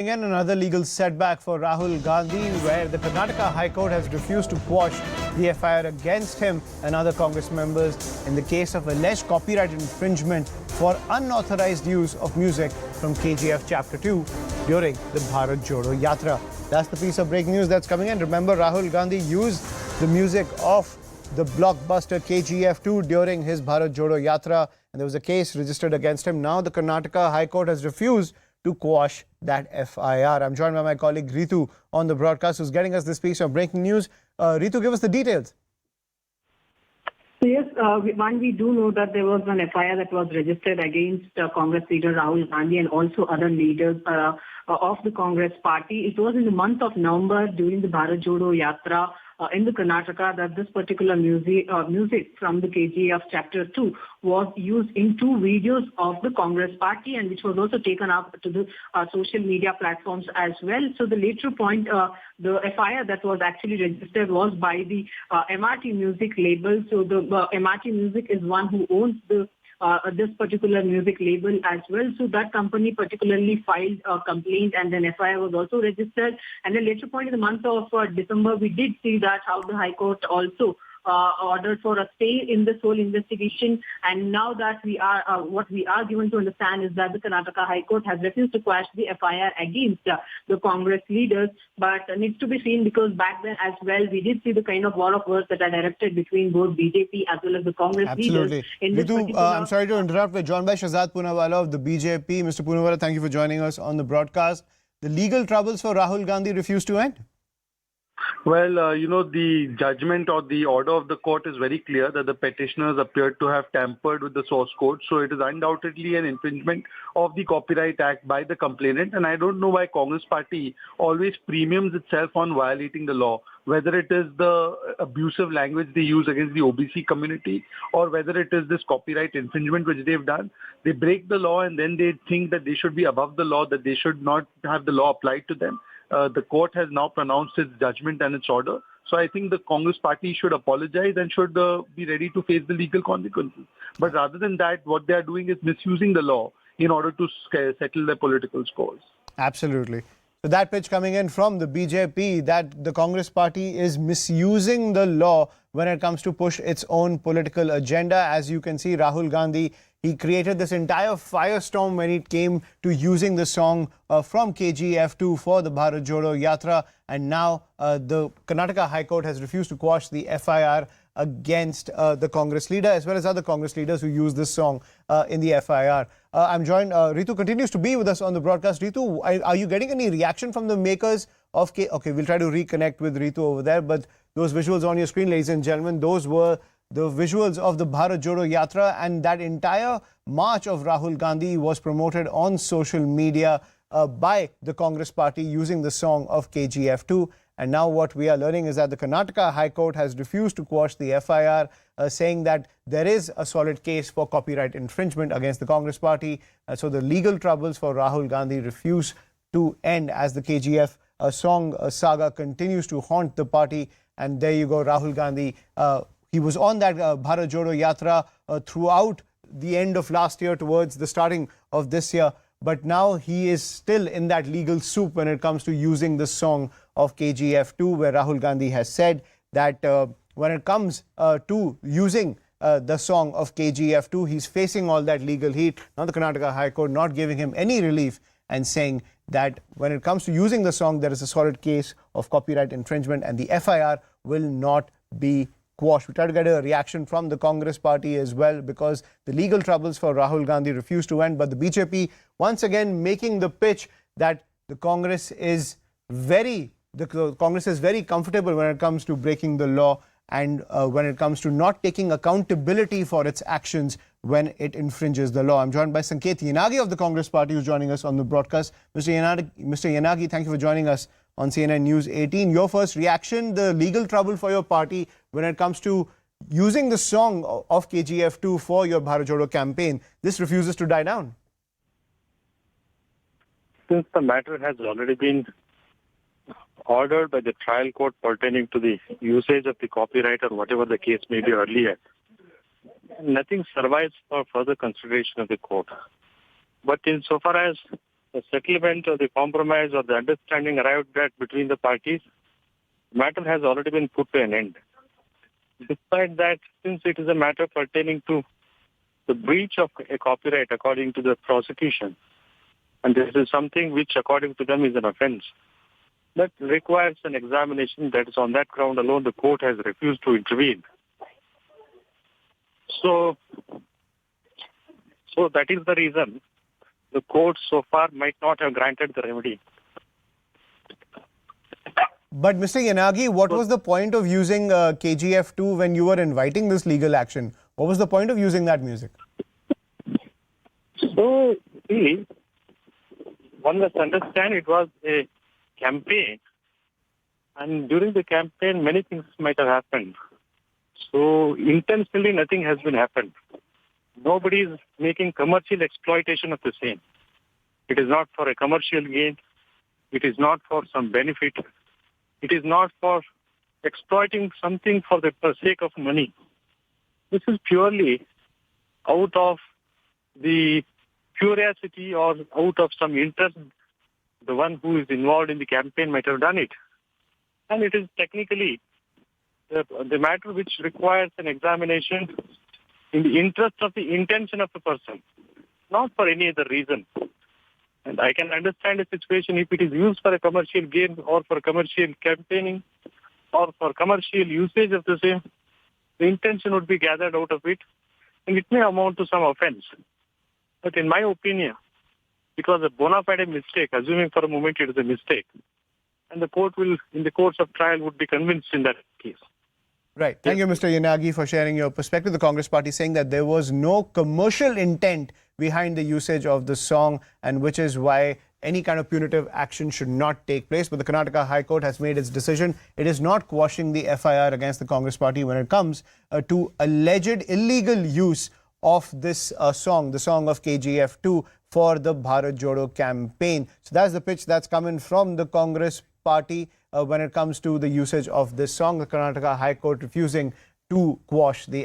Again, another legal setback for Rahul Gandhi, where the Karnataka High Court has refused to quash the FIR against him and other Congress members in the case of alleged copyright infringement for unauthorized use of music from KGF Chapter 2 during the Bharat Jodo Yatra. That's the piece of breaking news that's coming in. Remember, Rahul Gandhi used the music of the blockbuster KGF 2 during his Bharat Jodo Yatra, and there was a case registered against him. Now the Karnataka High Court has refused to quash that FIR. I'm joined by my colleague Ritu on the broadcast, who's getting us this piece of breaking news. Ritu, give us the details. So yes, we do know that there was an FIR that was registered against Congress leader Rahul Gandhi and also other leaders of the Congress party. It was in the month of November during the Bharat Jodo Yatra in the Karnataka that this particular music from the KGF Chapter 2 was used in two videos of the Congress party, and which was also taken up to the social media platforms as well. So the later point, the FIR that was actually registered was by the MRT Music label. So the MRT Music is one who owns this particular music label as well. So that company particularly filed a complaint, and then FIR was also registered. And then later point in the month of December, we did see that how the High Court also ordered for a stay in this whole investigation. And now that we are, what we are given to understand is that the Karnataka High Court has refused to quash the FIR against the Congress leaders. But needs to be seen, because back then as well, we did see the kind of war of words that are directed between both BJP as well as the Congress leaders. Ritu, I'm sorry to interrupt. We're joined by Shahzad Poonawala of the BJP. Mr. Poonawala, thank you for joining us on the broadcast. The legal troubles for Rahul Gandhi refuse to end? Well, the judgment or the order of the court is very clear that the petitioners appeared to have tampered with the source code. So it is undoubtedly an infringement of the Copyright Act by the complainant. And I don't know why Congress party always premiums itself on violating the law, whether it is the abusive language they use against the OBC community or whether it is this copyright infringement which they've done. They break the law and then they think that they should be above the law, that they should not have the law applied to them. The court has now pronounced its judgment and its order. So I think the Congress party should apologize and should be ready to face the legal consequences. But rather than that, what they are doing is misusing the law in order to settle their political scores. Absolutely. So that pitch coming in from the BJP, that the Congress party is misusing the law when it comes to push its own political agenda. As you can see, Rahul Gandhi, he created this entire firestorm when it came to using the song from KGF2 for the Bharat Jodo Yatra. And now the Karnataka High Court has refused to quash the FIR against the Congress leader as well as other Congress leaders who use this song in the FIR. I'm joined, Ritu continues to be with us on the broadcast. Ritu, are you getting any reaction from the makers of Okay, we'll try to reconnect with Ritu over there, but those visuals on your screen, ladies and gentlemen, those were the visuals of the Bharat Jodo Yatra, and that entire march of Rahul Gandhi was promoted on social media by the Congress party using the song of KGF2. And now what we are learning is that the Karnataka High Court has refused to quash the FIR, saying that there is a solid case for copyright infringement against the Congress party. So the legal troubles for Rahul Gandhi refuse to end as the KGF song saga continues to haunt the party. And there you go, Rahul Gandhi. He was on that Bharat Jodo Yatra throughout the end of last year towards the starting of this year. But now he is still in that legal soup when it comes to using the song of KGF2, where Rahul Gandhi has said that when it comes to using the song of KGF2, he's facing all that legal heat. Now the Karnataka High Court not giving him any relief and saying that when it comes to using the song, there is a solid case of copyright infringement and the FIR will not be quashed. We try to get a reaction from the Congress party as well, because the legal troubles for Rahul Gandhi refuse to end. But the BJP once again making the pitch that the Congress is very comfortable when it comes to breaking the law and when it comes to not taking accountability for its actions when it infringes the law. I'm joined by Sanket Yanagi of the Congress party, who's joining us on the broadcast. Mr. Yanagi, thank you for joining us on CNN News 18. Your first reaction, the legal trouble for your party when it comes to using the song of KGF2 for your Bharat Jodo campaign. This refuses to die down. Since the matter has already been ordered by the trial court pertaining to the usage of the copyright or whatever the case may be earlier, nothing survives for further consideration of the court. But insofar as the settlement or the compromise or the understanding arrived at between the parties, the matter has already been put to an end. Despite that, since it is a matter pertaining to the breach of a copyright according to the prosecution, and this is something which according to them is an offense, that requires an examination. That is on that ground alone the court has refused to intervene. So that is the reason the court so far might not have granted the remedy. But Mr. Yanagi, what was the point of using KGF2 when you were inviting this legal action? What was the point of using that music? So, see, one must understand it was a campaign, and during the campaign many things might have happened. So intentionally nothing has been happened. Nobody is making commercial exploitation of the same. It is not for a commercial gain. It is not for some benefit. It is not for exploiting something for the sake of money. This is purely out of the curiosity or out of some interest. The one who is involved in the campaign might have done it. And it is technically the matter which requires an examination in the interest of the intention of the person, not for any other reason. And I can understand a situation if it is used for a commercial gain or for commercial campaigning or for commercial usage of the same, the intention would be gathered out of it and it may amount to some offense. But in my opinion, it was a bona fide mistake, assuming for a moment it is a mistake. And the court will, in the course of trial, would be convinced in that case. Right. Thank you, Mr. Yanagi, for sharing your perspective. The Congress party saying that there was no commercial intent behind the usage of the song, and which is why any kind of punitive action should not take place. But the Karnataka High Court has made its decision. It is not quashing the FIR against the Congress party when it comes to alleged illegal use of this song, the song of KGF2, for the Bharat Jodo campaign. So that's the pitch that's coming from the Congress party when it comes to the usage of this song. The Karnataka High Court refusing to quash the